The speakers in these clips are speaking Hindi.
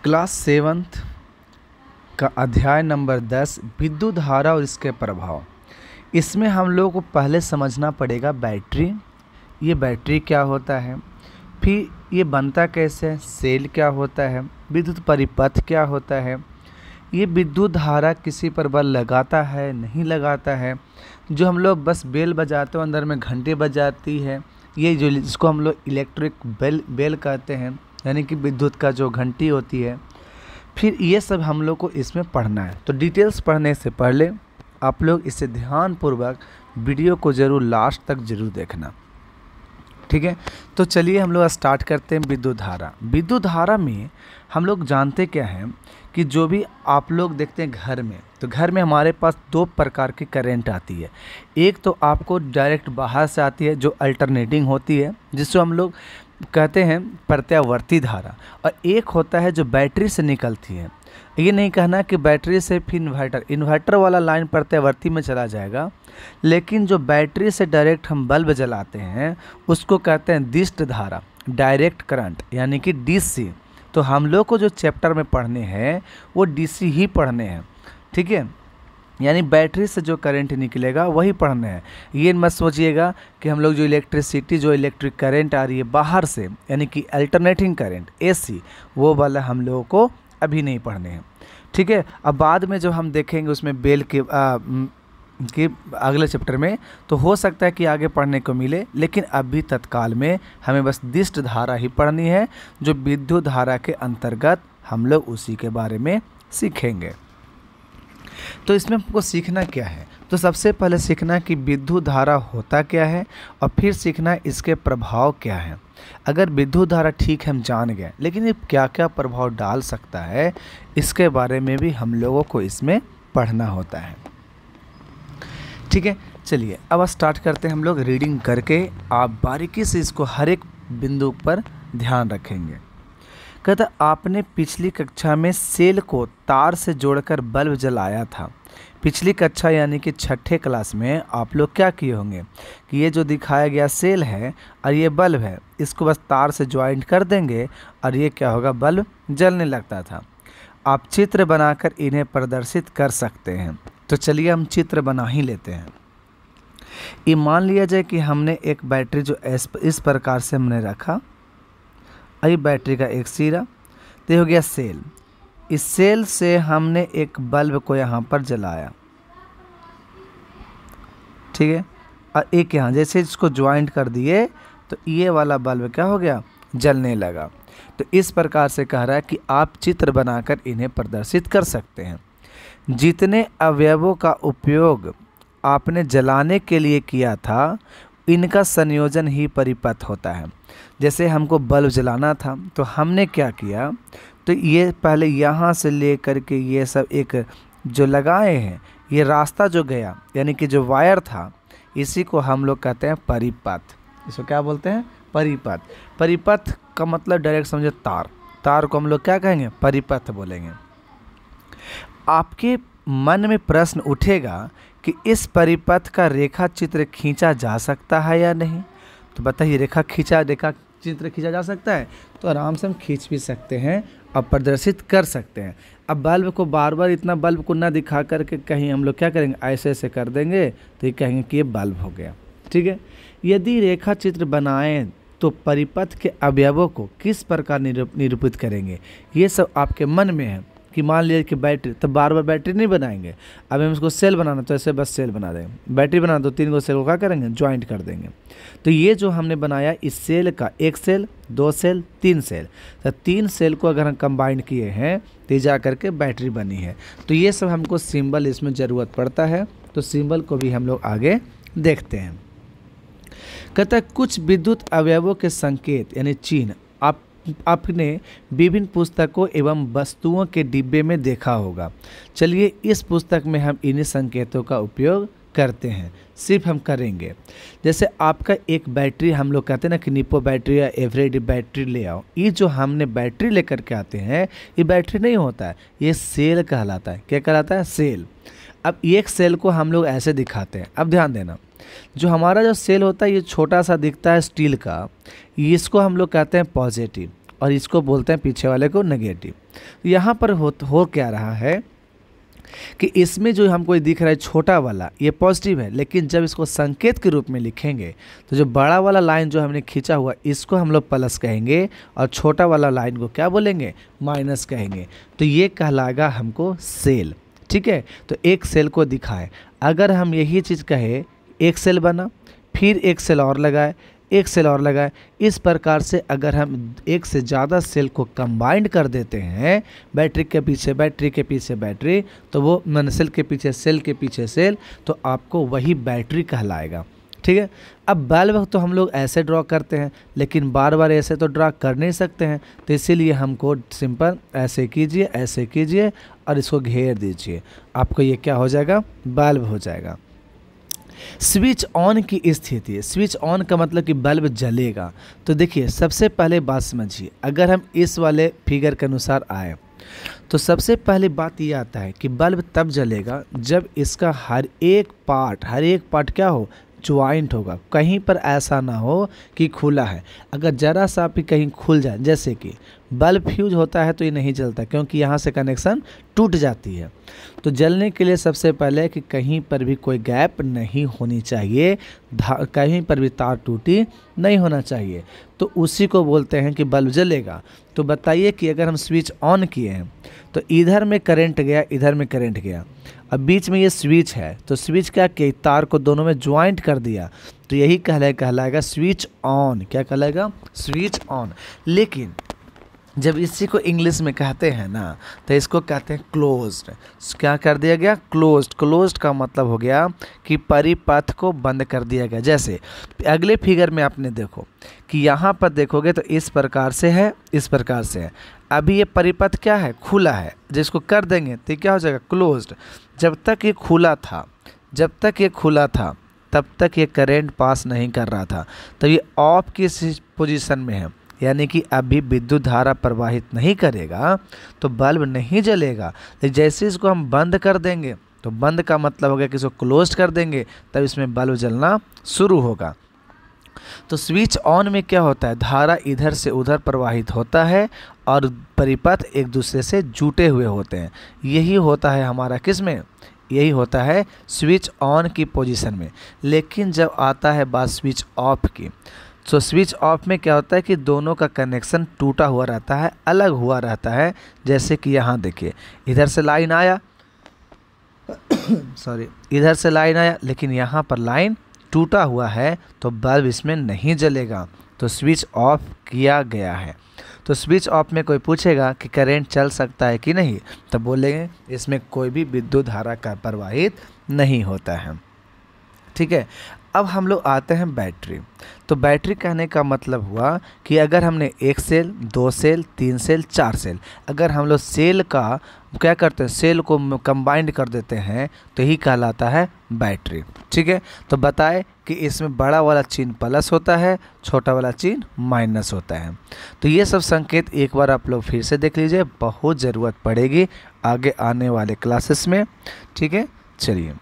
क्लास 7th का अध्याय नंबर 10 विद्युत धारा और इसके प्रभाव। इसमें हम लोगों को पहले समझना पड़ेगा बैटरी, ये बैटरी क्या होता है, फिर ये बनता कैसे है, सेल क्या होता है, विद्युत परिपथ क्या होता है, ये विद्युत धारा किसी पर बल लगाता है नहीं लगाता है, जो हम लोग बस बेल बजाते हो अंदर में घंटे बजाती है, ये जो इसको हम लोग इलेक्ट्रिक बेल कहते हैं, यानी कि विद्युत का जो घंटी होती है। फिर ये सब हम लोग को इसमें पढ़ना है। तो डिटेल्स पढ़ने से पहले आप लोग इसे ध्यानपूर्वक वीडियो को ज़रूर लास्ट तक ज़रूर देखना, ठीक है। तो चलिए हम लोग स्टार्ट करते हैं। विद्युत धारा। विद्युत धारा में हम लोग जानते क्या हैं कि जो भी आप लोग देखते हैं घर में, तो घर में हमारे पास दो प्रकार की करंट आती है। एक तो आपको डायरेक्ट बाहर से आती है जो अल्टरनेटिंग होती है, जिसको हम लोग कहते हैं प्रत्यावर्ती धारा, और एक होता है जो बैटरी से निकलती है। ये नहीं कहना कि बैटरी से फिर इन्वर्टर वाला लाइन प्रत्यावर्ती में चला जाएगा, लेकिन जो बैटरी से डायरेक्ट हम बल्ब जलाते हैं उसको कहते हैं दिष्ट धारा, डायरेक्ट करंट, यानी कि डीसी। तो हम लोग को जो चैप्टर में पढ़ने हैं वो डीसी ही पढ़ने हैं, ठीक है। यानी बैटरी से जो करंट निकलेगा वही पढ़ना है। ये मत सोचिएगा कि हम लोग जो इलेक्ट्रिसिटी, जो इलेक्ट्रिक करंट आ रही है बाहर से, यानी कि अल्टरनेटिंग करंट एसी, वो वाला हम लोगों को अभी नहीं पढ़ने हैं, ठीक है। अब बाद में जो हम देखेंगे उसमें बेल के अगले चैप्टर में, तो हो सकता है कि आगे पढ़ने को मिले, लेकिन अभी तत्काल में हमें बस दिष्ट धारा ही पढ़नी है, जो विद्युत धारा के अंतर्गत हम लोग उसी के बारे में सीखेंगे। तो इसमें हमको सीखना क्या है, तो सबसे पहले सीखना कि विद्युत धारा होता क्या है, और फिर सीखना इसके प्रभाव क्या है। अगर विद्युत धारा ठीक हम जान गए, लेकिन ये क्या क्या प्रभाव डाल सकता है, इसके बारे में भी हम लोगों को इसमें पढ़ना होता है, ठीक है। चलिए अब स्टार्ट करते हैं हम लोग रीडिंग करके। आप बारीकी से इसको हर एक बिंदु पर ध्यान रखेंगे। कहता आपने पिछली कक्षा में सेल को तार से जोड़कर बल्ब जलाया था। पिछली कक्षा यानी कि छठे क्लास में आप लोग क्या किए होंगे कि ये जो दिखाया गया सेल है और ये बल्ब है, इसको बस तार से ज्वाइंट कर देंगे और ये क्या होगा, बल्ब जलने लगता था। आप चित्र बनाकर इन्हें प्रदर्शित कर सकते हैं। तो चलिए हम चित्र बना ही लेते हैं। ये मान लिया जाए कि हमने एक बैटरी जो इस प्रकार से हमने रखा, ये बैटरी का एक सिरा, तो ये हो गया सेल। इस सेल से हमने एक बल्ब को यहाँ पर जलाया, ठीक है, और एक यहाँ जैसे इसको ज्वाइंट कर दिए तो ये वाला बल्ब क्या हो गया, जलने लगा। तो इस प्रकार से कह रहा है कि आप चित्र बनाकर इन्हें प्रदर्शित कर सकते हैं। जितने अवयवों का उपयोग आपने जलाने के लिए किया था, इनका संयोजन ही परिपथ होता है। जैसे हमको बल्ब जलाना था तो हमने क्या किया, तो ये पहले यहाँ से ले करके ये सब एक जो लगाए हैं, ये रास्ता जो गया यानी कि जो वायर था, इसी को हम लोग कहते हैं परिपथ। इसको क्या बोलते हैं, परिपथ। परिपथ का मतलब डायरेक्ट समझे तार, तार को हम लोग क्या कहेंगे, परिपथ बोलेंगे। आपके मन में प्रश्न उठेगा कि इस परिपथ का रेखा चित्र खींचा जा सकता है या नहीं। तो बताइए, रेखा चित्र खींचा जा सकता है? तो आराम से हम खींच भी सकते हैं और प्रदर्शित कर सकते हैं। अब बल्ब को बार बार इतना बल्ब को ना दिखा करके कहीं हम लोग क्या करेंगे, ऐसे ऐसे कर देंगे तो ये कहेंगे कि ये बल्ब हो गया, ठीक है। यदि रेखा चित्र बनाएं तो परिपथ के अवयवों को किस प्रकार निरूपित करेंगे, ये सब आपके मन में है। कि मान लीजिए कि बैटरी, तो बार बार बैटरी नहीं बनाएंगे, अब हम इसको सेल बनाना तो ऐसे बस सेल बना देंगे। बैटरी बनाना तो 3 सेल को क्या करेंगे, ज्वाइंट कर देंगे। तो ये जो हमने बनाया इस सेल का, 1 सेल, 2 सेल, 3 सेल, तो 3 सेल को अगर हम कंबाइन किए हैं तो जा करके बैटरी बनी है। तो ये सब हमको सिंबल इसमें ज़रूरत पड़ता है, तो सिंबल को भी हम लोग आगे देखते हैं। कहता है कुछ विद्युत अवयवों के संकेत यानी चिन्ह आपने विभिन्न पुस्तकों एवं वस्तुओं के डिब्बे में देखा होगा। चलिए इस पुस्तक में हम इन्हीं संकेतों का उपयोग करते हैं, सिर्फ हम करेंगे। जैसे आपका एक बैटरी, हम लोग कहते हैं ना कि निपो बैटरी या एवरेडी बैटरी ले आओ, ये जो हमने बैटरी लेकर के आते हैं, ये बैटरी नहीं होता है, ये सेल कहलाता है। क्या कहलाता है, सेल। अब एक सेल को हम लोग ऐसे दिखाते हैं। अब ध्यान देना, जो हमारा जो सेल होता है ये छोटा सा दिखता है स्टील का, इसको हम लोग कहते हैं पॉजिटिव। और इसको बोलते हैं पीछे वाले को नेगेटिव। तो यहाँ पर हो क्या रहा है कि इसमें जो हमको दिख रहा है छोटा वाला ये पॉजिटिव है, लेकिन जब इसको संकेत के रूप में लिखेंगे तो जो बड़ा वाला लाइन जो हमने खींचा हुआ इसको हम लोग प्लस कहेंगे और छोटा वाला लाइन को क्या बोलेंगे, माइनस कहेंगे। तो ये कहलाएगा हमको सेल। ठीक है, तो एक सेल को दिखाए। अगर हम यही चीज़ कहे एक सेल बना, फिर एक सेल और लगाए, एक सेल और लगाए, इस प्रकार से अगर हम एक से ज़्यादा सेल को कंबाइंड कर देते हैं, बैटरी के पीछे बैटरी के पीछे बैटरी, तो वो सेल के पीछे सेल के पीछे सेल, तो आपको वही बैटरी कहलाएगा। ठीक है, अब बल्ब तो हम लोग ऐसे ड्रॉ करते हैं, लेकिन बार बार ऐसे तो ड्रॉ कर नहीं सकते हैं, तो इसीलिए हमको सिंपल ऐसे कीजिए और इसको घेर दीजिए, आपको ये क्या हो जाएगा, बल्ब हो जाएगा। स्विच ऑन की स्थिति, स्विच ऑन का मतलब कि बल्ब जलेगा। तो देखिए सबसे पहले बात समझिए, अगर हम इस वाले फिगर के अनुसार आए तो सबसे पहली बात ये आता है कि बल्ब तब जलेगा जब इसका हर एक पार्ट क्या हो, ज्वाइंट होगा। कहीं पर ऐसा ना हो कि खुला है, अगर ज़रा सा भी कहीं खुल जाए, जैसे कि बल्ब फ्यूज होता है तो ये नहीं जलता क्योंकि यहाँ से कनेक्शन टूट जाती है। तो जलने के लिए सबसे पहले कि कहीं पर भी कोई गैप नहीं होनी चाहिए, कहीं पर भी तार टूटी नहीं होना चाहिए, तो उसी को बोलते हैं कि बल्ब जलेगा। तो बताइए कि अगर हम स्विच ऑन किए हैं तो इधर में करंट गया, इधर में करंट गया, अब बीच में ये स्विच है, तो स्विच क्या किया, तार को दोनों में ज्वाइंट कर दिया, तो यही कहलाएगा स्विच ऑन। क्या कहलाएगा, स्विच ऑन। लेकिन जब इसी को इंग्लिश में कहते हैं ना तो इसको कहते हैं क्लोज्ड। क्या कर दिया गया, क्लोज्ड। क्लोज्ड का मतलब हो गया कि परिपथ को बंद कर दिया गया। जैसे अगले फिगर में आपने देखो कि यहाँ पर देखोगे तो इस प्रकार से है, इस प्रकार से है। अभी ये परिपथ क्या है, खुला है, जिसको कर देंगे तो क्या हो जाएगा, क्लोज्ड। जब तक ये खुला था तब तक ये करंट पास नहीं कर रहा था, तो ये ऑफ की पोजीशन में है, यानी कि अभी विद्युत धारा प्रवाहित नहीं करेगा तो बल्ब नहीं जलेगा। तो जैसे इसको हम बंद कर देंगे, तो बंद का मतलब हो गया कि इसको क्लोज कर देंगे, तब इसमें बल्ब जलना शुरू होगा। तो स्विच ऑन में क्या होता है, धारा इधर से उधर प्रवाहित होता है और परिपथ एक दूसरे से जुटे हुए होते हैं। यही होता है हमारा किसमें, यही होता है स्विच ऑन की पोजीशन में। लेकिन जब आता है बात स्विच ऑफ की, तो स्विच ऑफ में क्या होता है कि दोनों का कनेक्शन टूटा हुआ रहता है, अलग हुआ रहता है। जैसे कि यहाँ देखिए इधर से लाइन आया इधर से लाइन आया, लेकिन यहाँ पर लाइन टूटा हुआ है तो बल्ब इसमें नहीं जलेगा, तो स्विच ऑफ किया गया है। तो स्विच ऑफ में कोई पूछेगा कि करंट चल सकता है कि नहीं, तो बोलेंगे इसमें कोई भी विद्युत धारा का प्रवाहित नहीं होता है। ठीक है, अब हम लोग आते हैं बैटरी। तो बैटरी कहने का मतलब हुआ कि अगर हमने एक सेल, दो सेल, तीन सेल, चार सेल, अगर हम लोग सेल का क्या करते हैं, सेल को कंबाइंड कर देते हैं तो यही कहलाता है बैटरी। ठीक है, तो बताए कि इसमें बड़ा वाला चिन्ह प्लस होता है, छोटा वाला चिन्ह माइनस होता है। तो ये सब संकेत एक बार आप लोग फिर से देख लीजिए, बहुत ज़रूरत पड़ेगी आगे आने वाले क्लासेस में। ठीक है, चलिए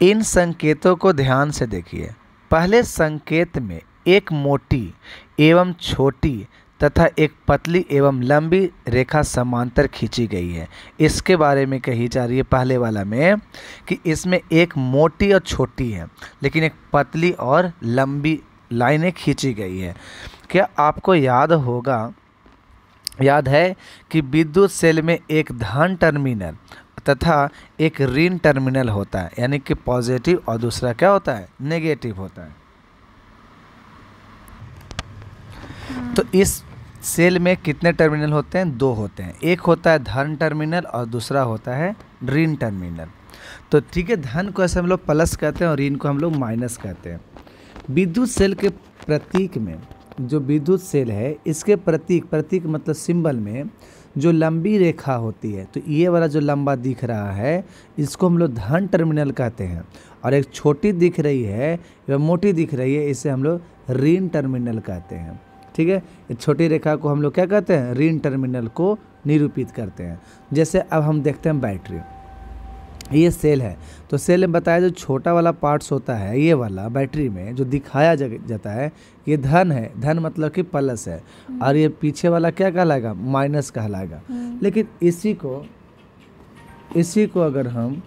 इन संकेतों को ध्यान से देखिए। पहले संकेत में एक मोटी एवं छोटी तथा एक पतली एवं लंबी रेखा समांतर खींची गई है। इसके बारे में कही जा रही है पहले वाला में कि इसमें एक मोटी और छोटी है, लेकिन एक पतली और लंबी लाइनें खींची गई है। क्या आपको याद है कि विद्युत सेल में एक धन टर्मिनल तथा एक ऋण टर्मिनल होता है, यानी कि पॉजिटिव और दूसरा क्या होता है, नेगेटिव होता है। तो इस सेल में कितने टर्मिनल होते हैं, दो होते हैं। एक होता है धन टर्मिनल और दूसरा होता है ऋण टर्मिनल। तो ठीक है, धन को ऐसे हम लोग प्लस कहते हैं और ऋण को हम लोग माइनस कहते हैं। विद्युत सेल के प्रतीक में, जो विद्युत सेल है इसके प्रतीक मतलब सिंबल में जो लंबी रेखा होती है, तो ये वाला जो लंबा दिख रहा है इसको हम लोग धन टर्मिनल कहते हैं, और एक छोटी दिख रही है या मोटी दिख रही है इसे हम लोग ऋण टर्मिनल कहते हैं। ठीक है, इस छोटी रेखा को हम लोग क्या कहते हैं, ऋण टर्मिनल को निरूपित करते हैं। जैसे अब हम देखते हैं बैटरी। ये सेल है। तो सेल में बताया जो छोटा वाला पार्ट्स होता है ये वाला बैटरी में जो दिखाया जाता है ये धन है, धन मतलब कि प्लस है, और ये पीछे वाला क्या कहलाएगा, माइनस कहलाएगा। लेकिन इसी को अगर हम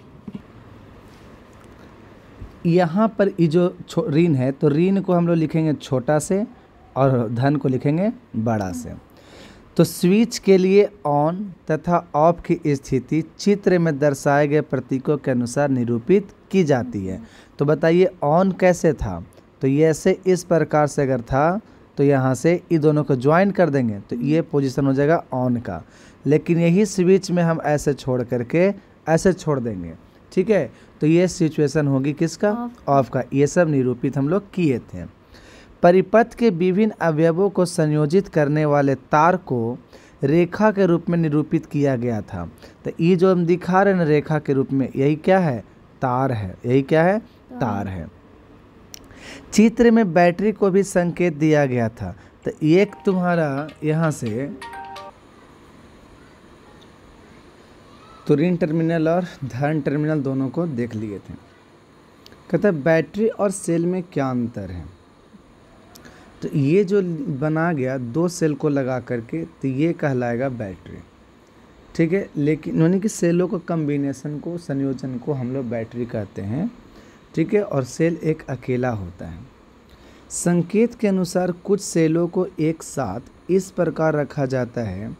यहाँ पर ये जो ऋण है तो ऋण को हम लोग लिखेंगे छोटा से और धन को लिखेंगे बड़ा से। तो स्विच के लिए ऑन तथा ऑफ की स्थिति चित्र में दर्शाए गए प्रतीकों के अनुसार निरूपित की जाती है। तो बताइए ऑन कैसे था, तो ये ऐसे इस प्रकार से अगर था तो यहाँ से ये दोनों को ज्वाइन कर देंगे तो ये पोजीशन हो जाएगा ऑन का। लेकिन यही स्विच में हम ऐसे छोड़ करके ऐसे छोड़ देंगे, ठीक है, तो ये सिचुएशन होगी किसका, ऑफ का। ये सब निरूपित हम लोग किए थे। परिपथ के विभिन्न अवयवों को संयोजित करने वाले तार को रेखा के रूप में निरूपित किया गया था। तो ये जो हम दिखा रहे हैं रेखा के रूप में, यही क्या है, तार है। यही क्या है, तार है। चित्र में बैटरी को भी संकेत दिया गया था। तो एक तुम्हारा यहाँ से तो ऋण टर्मिनल और धन टर्मिनल दोनों को देख लिए थे। कहता है बैटरी और सेल में क्या अंतर है। तो ये जो बना गया दो सेल को लगा करके तो ये कहलाएगा बैटरी, ठीक है। लेकिन यानी कि सेलों को कम्बिनेशन को संयोजन को हम लोग बैटरी कहते हैं, ठीक है, और सेल एक अकेला होता है। संकेत के अनुसार कुछ सेलों को एक साथ इस प्रकार रखा जाता है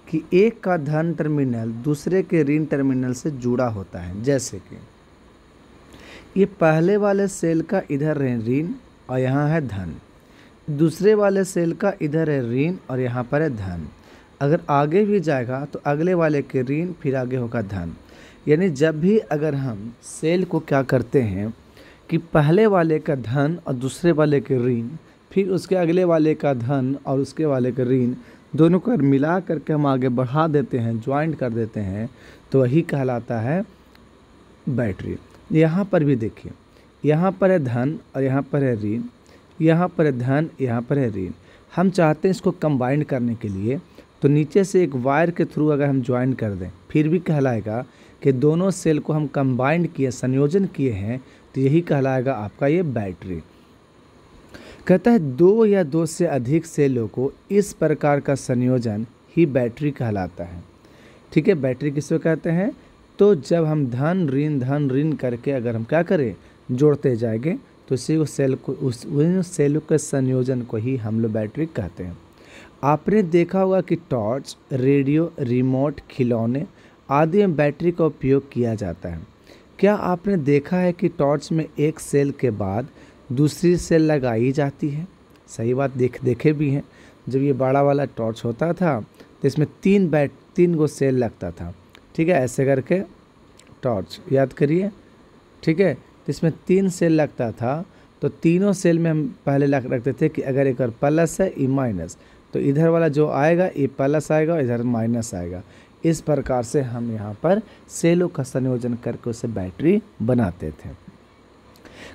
कि एक का धन टर्मिनल दूसरे के ऋण टर्मिनल से जुड़ा होता है। जैसे कि ये पहले वाले सेल का इधर है ऋण और यहाँ है धन, दूसरे वाले सेल का इधर है ऋण और यहाँ पर है धन। अगर आगे भी जाएगा तो अगले वाले के ऋण फिर आगे होगा धन। यानी जब भी अगर हम सेल को क्या करते हैं कि पहले वाले का धन और दूसरे वाले के ऋण, फिर उसके अगले वाले का धन और उसके वाले के ऋण, दोनों को मिला करके हम आगे बढ़ा देते हैं, ज्वाइंट कर देते हैं, तो वही कहलाता है बैटरी। यहाँ पर भी देखिए, यहाँ पर है धन और यहाँ पर है ऋण, यहाँ पर है धन, यहाँ पर है ऋण। हम चाहते हैं इसको कंबाइन करने के लिए, तो नीचे से एक वायर के थ्रू अगर हम ज्वाइन कर दें फिर भी कहलाएगा कि दोनों सेल को हम कंबाइन किए, संयोजन किए हैं, तो यही कहलाएगा आपका ये बैटरी। कहता है दो या दो से अधिक सेलों को इस प्रकार का संयोजन ही बैटरी कहलाता है, ठीक है। बैटरी किसको कहते हैं, तो जब हम धन ऋण करके अगर हम क्या करें, जोड़ते जाएंगे तो उसी सेल को उन सेलों के संयोजन को ही हम लोग बैटरी कहते हैं। आपने देखा होगा कि टॉर्च, रेडियो, रिमोट, खिलौने आदि में बैटरी का उपयोग किया जाता है। क्या आपने देखा है कि टॉर्च में एक सेल के बाद दूसरी सेल लगाई जाती है। सही बात, देखे भी हैं। जब ये बड़ा वाला टॉर्च होता था तो इसमें तीन गो सेल लगता था, ठीक है, ऐसे करके टॉर्च याद करिए, ठीक है। तो इसमें 3 सेल लगता था, तो तीनों सेल में हम पहले रखते थे कि अगर एक प्लस है ये माइनस, तो इधर वाला जो आएगा ये प्लस आएगा और इधर माइनस आएगा। इस प्रकार से हम यहाँ पर सेलों का संयोजन करके उसे बैटरी बनाते थे।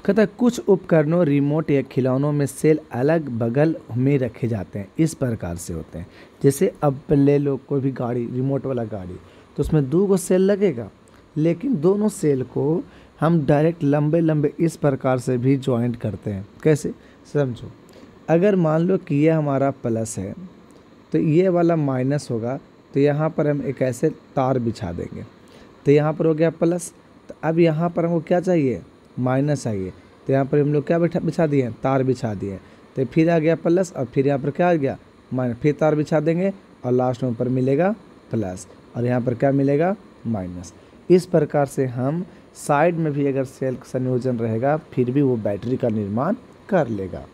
कहता है कुछ उपकरणों, रिमोट या खिलौनों में सेल अलग बगल में रखे जाते हैं, इस प्रकार से होते हैं। जैसे अब ले लो कोई भी गाड़ी, रिमोट वाला गाड़ी, तो उसमें 2 गो सेल लगेगा, लेकिन दोनों सेल को हम डायरेक्ट लंबे लंबे इस प्रकार से भी ज्वाइंट करते हैं। कैसे, समझो। अगर मान लो कि ये हमारा प्लस है तो ये वाला माइनस होगा, तो यहाँ पर हम एक ऐसे तार बिछा देंगे, तो यहाँ पर हो गया प्लस। तो अब यहाँ पर हमको क्या चाहिए, माइनस चाहिए, तो यहाँ पर हम लोग क्या बिछा दिए, तार बिछा दिए। तो फिर आ गया प्लस और फिर यहाँ पर क्या आ गया, माइनस, फिर तार बिछा देंगे और लास्ट में ऊपर मिलेगा प्लस और यहाँ पर क्या मिलेगा, माइनस। इस प्रकार से हम साइड में भी अगर सेल संयोजन रहेगा फिर भी वो बैटरी का निर्माण कर लेगा।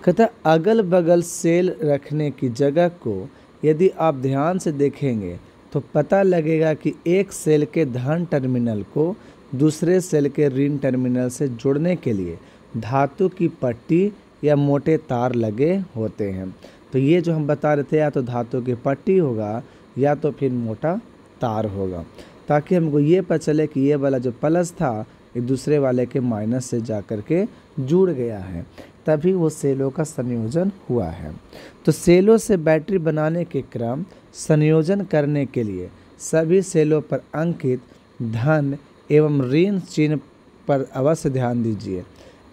कहता है अगल बगल सेल रखने की जगह को यदि आप ध्यान से देखेंगे तो पता लगेगा कि एक सेल के धन टर्मिनल को दूसरे सेल के ऋण टर्मिनल से जोड़ने के लिए धातु की पट्टी या मोटे तार लगे होते हैं। तो ये जो हम बता रहे थे, या तो धातु की पट्टी होगा या तो फिर मोटा तार होगा, ताकि हमको ये पता चले कि ये वाला जो प्लस था एक दूसरे वाले के माइनस से जा कर के जुड़ गया है, तभी वो सेलों का संयोजन हुआ है। तो सेलों से बैटरी बनाने के क्रम संयोजन करने के लिए सभी सेलों पर अंकित धन एवं ऋण चिन्ह पर अवश्य ध्यान दीजिए।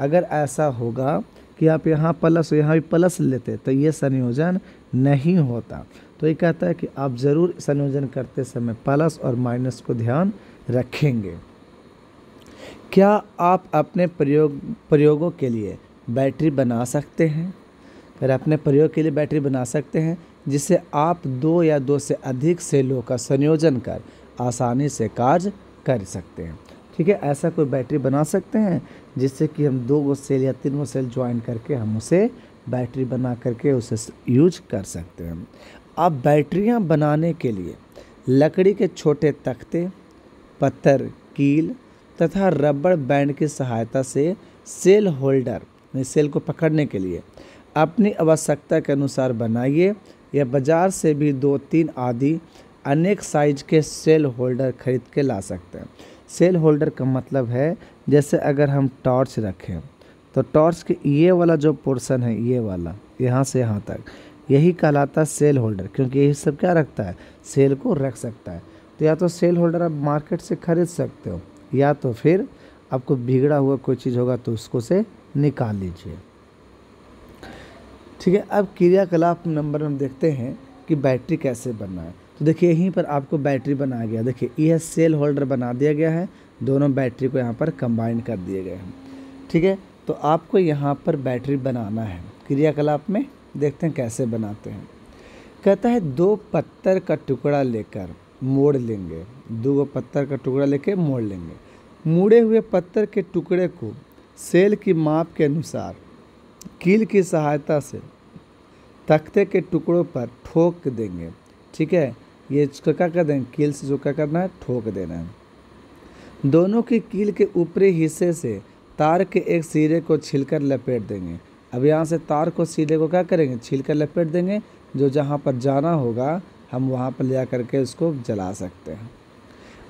अगर ऐसा होगा कि आप यहाँ प्लस यहाँ भी प्लस लेते तो ये संयोजन नहीं होता। तो ये कहता है कि आप ज़रूर संयोजन करते समय प्लस और माइनस को ध्यान रखेंगे। क्या आप अपने प्रयोगों के लिए बैटरी बना सकते हैं? अगर अपने प्रयोग के लिए बैटरी बना सकते हैं जिससे आप 2 या 2 से अधिक सेलों का संयोजन कर आसानी से कार्य कर सकते हैं। ठीक है, ऐसा कोई बैटरी बना सकते हैं जिससे कि हम 2 सेल या 3 सेल ज्वाइन करके हम उसे बैटरी बना करके उसे यूज कर सकते हैं। आप बैटरियां बनाने के लिए लकड़ी के छोटे तख्ते, पत्थर, कील तथा रबड़ बैंड की सहायता से सेल होल्डर सेल को पकड़ने के लिए अपनी आवश्यकता के अनुसार बनाइए या बाज़ार से भी 2-3 आदि अनेक साइज के सेल होल्डर खरीद के ला सकते हैं। सेल होल्डर का मतलब है जैसे अगर हम टॉर्च रखें तो टॉर्च के ये वाला जो पोर्शन है, ये वाला यहाँ से यहाँ तक, यही कहलाता है सेल होल्डर, क्योंकि यही सब क्या रखता है, सेल को रख सकता है। तो या तो सेल होल्डर आप मार्केट से खरीद सकते हो या तो फिर आपको बिगड़ा हुआ कोई चीज़ होगा तो उसको से निकाल लीजिए। ठीक है, अब क्रियाकलाप नंबर हम देखते हैं कि बैटरी कैसे बनना है। तो देखिए यहीं पर आपको बैटरी बनाया गया, देखिए यह सेल होल्डर बना दिया गया है, दोनों बैटरी को यहाँ पर कंबाइन कर दिए गए हैं। ठीक है, तो आपको यहाँ पर बैटरी बनाना है। क्रियाकलाप में देखते हैं कैसे बनाते हैं। कहता है 2 पत्थर का टुकड़ा लेकर मोड़ लेंगे, 2 पत्थर का टुकड़ा लेकर मोड़ लेंगे। मुड़े हुए पत्थर के टुकड़े को सेल की माप के अनुसार कील की सहायता से तख्ते के टुकड़ों पर ठोक देंगे। ठीक है, ये इसको क्या कर देंगे, कील से जो क्या करना है, ठोक देना है। दोनों की कील के ऊपरी हिस्से से तार के एक सिरे को छिलकर लपेट देंगे। अब यहाँ से तार को सिरे को क्या करेंगे, छिलकर लपेट देंगे। जो जहाँ पर जाना होगा हम वहाँ पर ले करके उसको जला सकते हैं।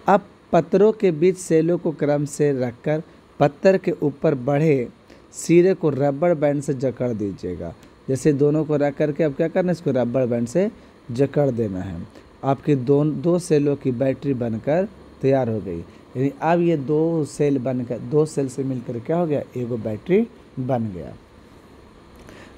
अब पत्थरों के बीच सेलों को क्रम से रखकर पत्थर के ऊपर बढ़े सिरे को रबड़ बैंड से जकड़ दीजिएगा। जैसे दोनों को रख करके अब क्या करना है, इसको रबड़ बैंड से जकड़ देना है। आपकी 2 सेलों की बैटरी बनकर तैयार हो गई। यानी अब ये 2 सेल बनकर 2 सेल से मिलकर क्या हो गया, एगो बैटरी बन गया।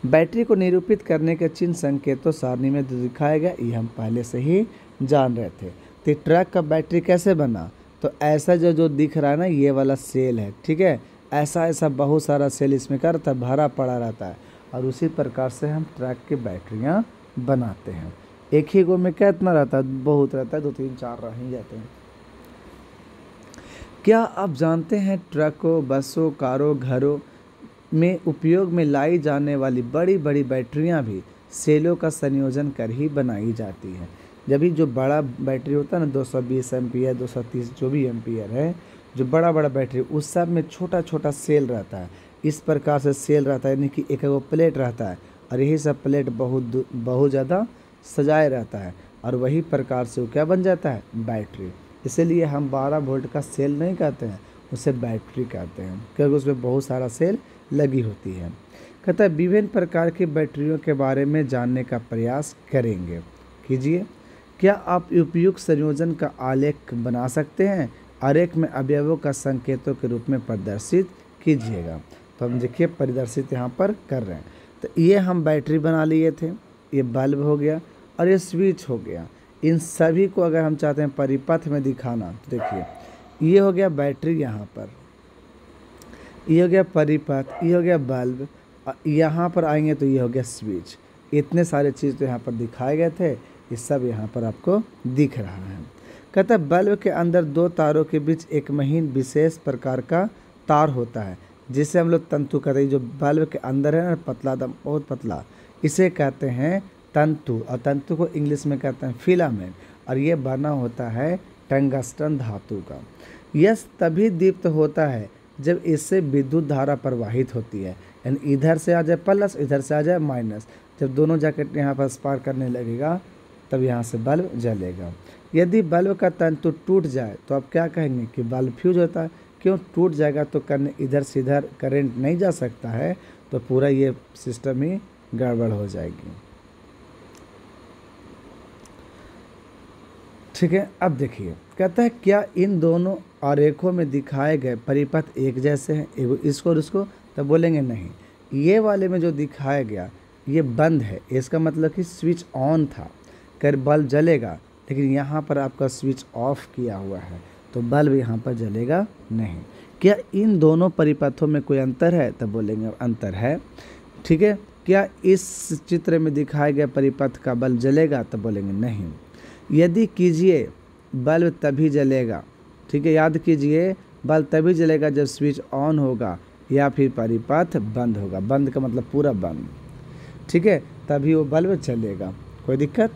बैटरी को निरूपित करने के चिन्ह संकेतों सारणी में दिखाया गया, ये हम पहले से ही जान रहे थे। तो ट्रक का बैटरी कैसे बना, तो ऐसा जो दिख रहा है ना, ये वाला सेल है। ठीक है, ऐसा बहुत सारा सेल इसमें क्या रहता है, भरा पड़ा रहता है, और उसी प्रकार से हम ट्रक की बैटरियाँ बनाते हैं। एक ही गो में क्या इतना रहता है, बहुत रहता है, 2, 3, 4 रह ही जाते हैं। क्या आप जानते हैं ट्रकों, बसों, कारों, घरों में उपयोग में लाई जाने वाली बड़ी बड़ी बैटरियां भी सेलों का संयोजन कर ही बनाई जाती हैं। जब भी जो बड़ा बैटरी होता है ना, 220 एम्पियर, 230 जो भी एम्पियर है, जो बड़ा बड़ा बैटरी, उस सब में छोटा छोटा सेल रहता है। इस प्रकार से सेल रहता है, यानी कि एक वो प्लेट रहता है, और यही सब प्लेट बहुत ज़्यादा सजाए रहता है, और वही प्रकार से वो क्या बन जाता है, बैटरी। इसीलिए हम 12 वोल्ट का सेल नहीं कहते हैं, उसे बैटरी कहते हैं, क्योंकि उसमें बहुत सारा सेल लगी होती है। कहता है विभिन्न प्रकार की बैटरियों के बारे में जानने का प्रयास करेंगे, कीजिए। क्या आप उपयुक्त संयोजन का आलेख बना सकते हैं, आरेख में अवयवों का संकेतों के रूप में प्रदर्शित कीजिएगा। तो हम देखिए प्रदर्शित यहाँ पर कर रहे हैं। तो ये हम बैटरी बना लिए थे, ये बल्ब हो गया और ये स्विच हो गया। इन सभी को अगर हम चाहते हैं परिपथ में दिखाना, तो देखिए ये हो गया बैटरी, यहाँ पर ये हो गया परिपथ, ये हो गया बल्ब, यहाँ पर आएंगे तो ये हो गया स्विच। इतने सारे चीज़ तो यहाँ पर दिखाए गए थे, ये सब यहाँ पर आपको दिख रहा है। कहता है बल्ब के अंदर 2 तारों के बीच एक महीन विशेष प्रकार का तार होता है, जिसे हम लोग तंतु कहते हैं। जो बल्ब के अंदर है ना, पतला, दम बहुत पतला, इसे कहते हैं तंतु, और तंतु को इंग्लिश में कहते हैं फिलामेंट, और ये बना होता है टंगस्टन धातु का। यह तभी दीप्त होता है जब इससे विद्युत धारा प्रवाहित होती है, यानी इधर से आ जाए प्लस, इधर से आ जाए माइनस। जब दोनों जैकेट यहाँ पर स्पार्क करने लगेगा तब यहाँ से बल्ब जलेगा। यदि बल्ब का तंतु टूट जाए तो आप क्या कहेंगे कि बल्ब फ्यूज होता है। क्यों टूट जाएगा, तो करने इधर से इधर करंट नहीं जा सकता है, तो पूरा ये सिस्टम ही गड़बड़ हो जाएगी। ठीक है। अब देखिए कहता है क्या इन दोनों आरेखों में दिखाए गए परिपथ एक जैसे हैं, इसको और उसको, तब बोलेंगे नहीं। ये वाले में जो दिखाया गया ये बंद है, इसका मतलब कि स्विच ऑन था, कर बल्ब जलेगा, लेकिन यहाँ पर आपका स्विच ऑफ किया हुआ है तो बल्ब यहाँ पर जलेगा नहीं। क्या इन दोनों परिपथों में कोई अंतर है, तब बोलेंगे अंतर है। ठीक है। क्या इस चित्र में दिखाए गए परिपथ का बल्ब जलेगा, तब बोलेंगे नहीं। यदि कीजिए बल्ब तभी जलेगा, ठीक है, याद कीजिए बल्ब तभी जलेगा जब स्विच ऑन होगा या फिर परिपथ बंद होगा। बंद का मतलब पूरा बंद, ठीक है, तभी वो बल्ब जलेगा। कोई दिक्कत?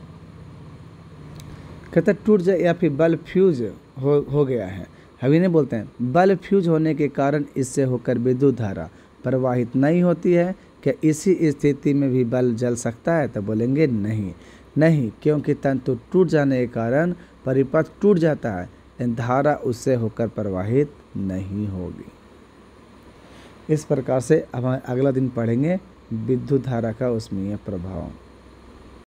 कहते टूट जाए या फिर बल्ब फ्यूज हो गया है, अभी नहीं बोलते हैं बल्ब फ्यूज होने के कारण इससे होकर विद्युत धारा प्रवाहित नहीं होती है, क्या इसी स्थिति में भी बल्ब जल सकता है, तो बोलेंगे नहीं। नहीं, क्योंकि तंतु टूट जाने के कारण परिपथ टूट जाता है, लेकिन धारा उससे होकर प्रवाहित नहीं होगी। इस प्रकार से हम अगला दिन पढ़ेंगे विद्युत धारा का उसमें प्रभाव।